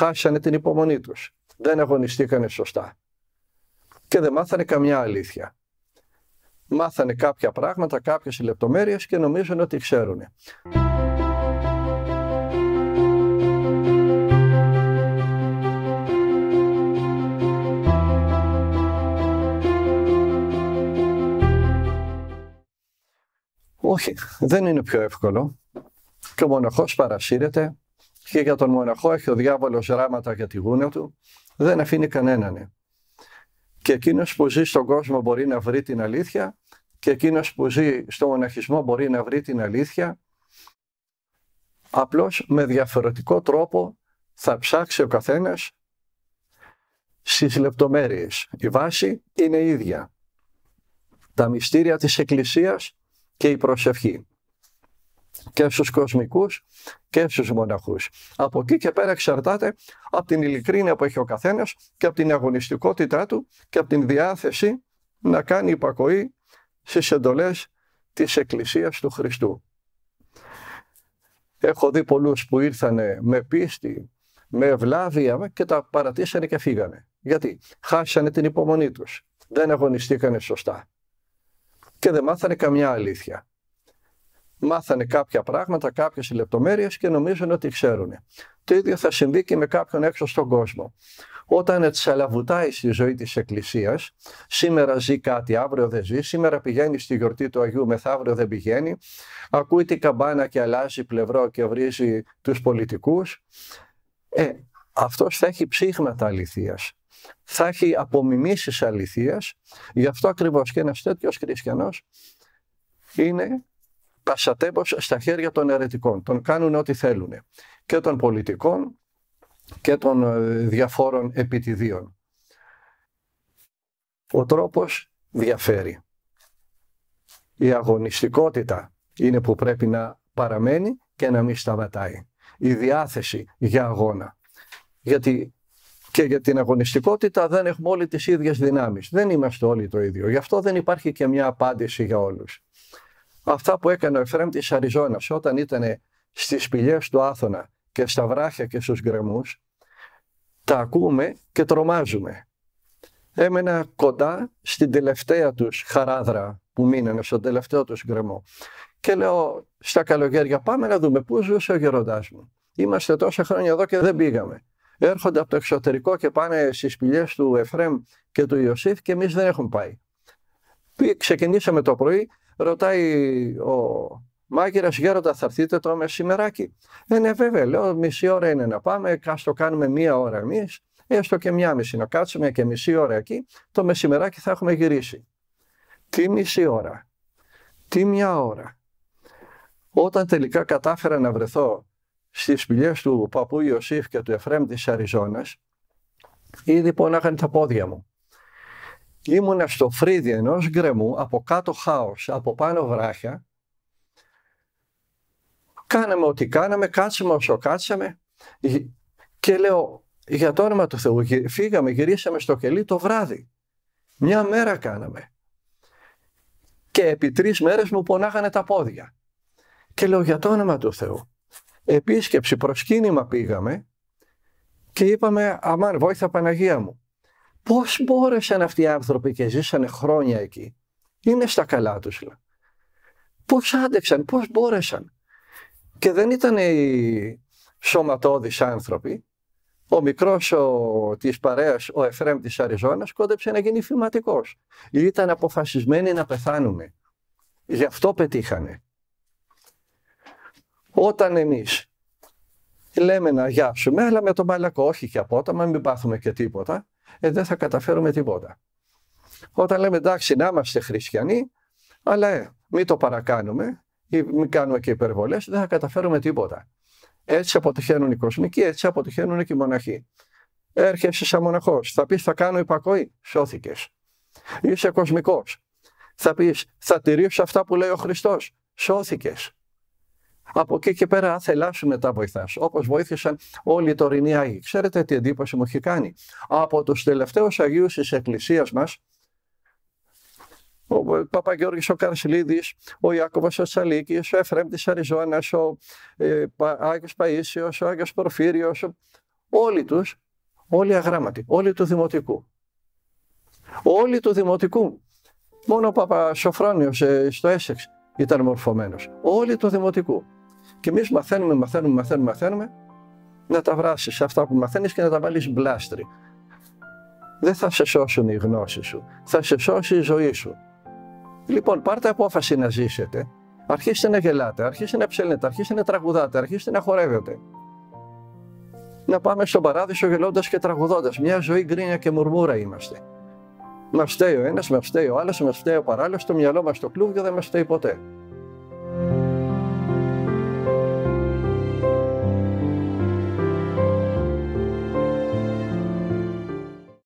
χάσανε την υπομονή τους. Δεν αγωνιστήκανε σωστά. Και δεν μάθανε καμιά αλήθεια. Μάθανε κάποια πράγματα, κάποιες λεπτομέρειες και νομίζουν ότι ξέρουν. Όχι, δεν είναι πιο εύκολο. Και ο μοναχός παρασύρεται και για τον μοναχό έχει ο διάβολος γράμματα για τη γούνα του, δεν αφήνει κανέναν. Και εκείνος που ζει στον κόσμο μπορεί να βρει την αλήθεια και εκείνος που ζει στο μοναχισμό μπορεί να βρει την αλήθεια, απλώς με διαφορετικό τρόπο θα ψάξει ο καθένας στις λεπτομέρειες. Η βάση είναι η ίδια. Τα μυστήρια της Εκκλησίας και η προσευχή. Και στους κοσμικούς και στους μοναχούς. Από εκεί και πέρα εξαρτάται από την ειλικρίνεια που έχει ο καθένας και από την αγωνιστικότητά του και από την διάθεση να κάνει υπακοή στις εντολές της Εκκλησίας του Χριστού. Έχω δει πολλούς που ήρθανε με πίστη, με ευλάβεια και τα παρατήσανε και φύγανε. Γιατί χάσανε την υπομονή τους. Δεν αγωνιστήκανε σωστά. Και δεν μάθανε καμιά αλήθεια. Μάθανε κάποια πράγματα, κάποιες λεπτομέρειες και νομίζουν ότι ξέρουν. Το ίδιο θα συμβεί και με κάποιον έξω στον κόσμο. Όταν τσαλαβουτάει στη ζωή της Εκκλησίας, σήμερα ζει κάτι, αύριο δεν ζει, σήμερα πηγαίνει στη γιορτή του Αγίου, μεθαύριο δεν πηγαίνει, ακούει την καμπάνα και αλλάζει πλευρό και βρίζει τους πολιτικούς, αυτός θα έχει ψήγματα αληθείας. Θα έχει απομιμήσεις αληθείας, γι' αυτό ακριβώς και ένας τέτοιος χριστιανός είναι πασατέμπος στα χέρια των αιρετικών. Τον κάνουν ό,τι θέλουν. Και των πολιτικών και των διαφόρων επιτιδίων. Ο τρόπος διαφέρει. Η αγωνιστικότητα είναι που πρέπει να παραμένει και να μην σταματάει. Η διάθεση για αγώνα. Γιατί και για την αγωνιστικότητα δεν έχουμε όλοι τις ίδιες δυνάμεις. Δεν είμαστε όλοι το ίδιο. Γι' αυτό δεν υπάρχει και μια απάντηση για όλους. Αυτά που έκανε ο Εφραίμ της Αριζόνας όταν ήταν στις σπηλιές του Άθωνα και στα βράχια και στους γκρεμούς, τα ακούμε και τρομάζουμε. Έμενα κοντά στην τελευταία τους χαράδρα που μείνανε, στον τελευταίο τους γκρεμό. Και λέω στα καλοκαίρια, πάμε να δούμε πού ζούσε ο γεροντάς μου. Είμαστε τόσα χρόνια εδώ και δεν πήγαμε. Έρχονται από το εξωτερικό και πάνε στις σπηλιές του Εφραίμ και του Ιωσήφ και εμείς δεν έχουμε πάει. Ξεκινήσαμε το πρωί, ρωτάει ο μάγειρας, γέροντα θα έρθετε το μεσημεράκι? Ναι βέβαια, λέω μισή ώρα είναι να πάμε, ας το κάνουμε μία ώρα εμείς, έστω και μία μισή, να κάτσουμε και μισή ώρα εκεί, το μεσημεράκι θα έχουμε γυρίσει. Τι μισή ώρα, τι μία ώρα. Όταν τελικά κατάφερα να βρεθώ στις σπηλιές του παππού Ιωσήφ και του Εφραίμ της Αριζόνας, ήδη πονάγαν τα πόδια μου. Ήμουνα στο φρύδι ενός γκρεμού, από κάτω χάος, από πάνω βράχια. Κάναμε ό,τι κάναμε, κάτσαμε όσο κάτσαμε και λέω, για το όνομα του Θεού, φύγαμε, γυρίσαμε στο κελί το βράδυ. Μια μέρα κάναμε. Και επί 3 μέρες μου πονάγανε τα πόδια. Και λέω, για το όνομα του Θεού, επίσκεψη, προσκύνημα πήγαμε και είπαμε, αμάν, βόηθα Παναγία μου. Πώς μπόρεσαν αυτοί οι άνθρωποι και ζήσανε χρόνια εκεί? Είναι στα καλά τους. Πώς άντεξαν, πώς μπόρεσαν? Και δεν ήταν οι σωματώδεις άνθρωποι. Ο μικρός της παρέας, ο Εφραίμ της Αριζόνας, κόντεψε να γίνει φηματικός. Ήταν αποφασισμένοι να πεθάνουν. Γι' αυτό πετύχανε. Όταν εμείς λέμε να γιάσουμε, αλλά με τον μαλακό, όχι και απότομα, μην πάθουμε και τίποτα, δεν θα καταφέρουμε τίποτα. Όταν λέμε εντάξει να είμαστε χριστιανοί, αλλά μην το παρακάνουμε ή μην κάνουμε και υπερβολές, δεν θα καταφέρουμε τίποτα. Έτσι αποτυχαίνουν οι κοσμικοί, έτσι αποτυχαίνουν και οι μοναχοί. Έρχεσαι σαν μοναχός, θα πεις θα κάνω υπακοή, σώθηκες. Είσαι κοσμικός, θα πεις θα τηρήσω αυτά που λέει ο Χριστός, σώθηκες. Από εκεί και πέρα άθελά σου μετά βοηθάς, όπως βοήθησαν όλοι οι τωρινοί Άγιοι. Ξέρετε τι εντύπωση μου έχει κάνει? Από τους τελευταίους Αγίους της Εκκλησίας μας, ο Παπαγιώργης ο Καρσιλίδης, ο Ιάκωβος ο Τσαλίκης, ο Εφραίμ της Αριζόνας, ο Άγιος Παΐσιος, ο Άγιος Πορφύριος, όλοι αγράμματοι, όλοι του δημοτικού. Όλοι του δημοτικού. Μόνο ο Παπασοφρόνιος στο Έσεξ ήταν μορφωμένος. Όλοι του δημοτικού. Και εμείς μαθαίνουμε να τα βράσεις αυτά που μαθαίνεις και να τα βάλεις μπλάστρι. Δεν θα σε σώσουν οι γνώσεις σου, θα σε σώσει η ζωή σου. Λοιπόν, πάρτε απόφαση να ζήσετε. Αρχίστε να γελάτε, αρχίστε να ψέλνετε, αρχίστε να τραγουδάτε, αρχίστε να χορεύετε. Να πάμε στον παράδεισο γελώντας και τραγουδώντας. Μια ζωή γκρίνια και μουρμούρα είμαστε. Μας φταίει ο ένας, μας φταίει ο άλλος, μας φταίει ο παράλληλος, το μυαλό μας το κλούβιο δεν μας φταίει ποτέ.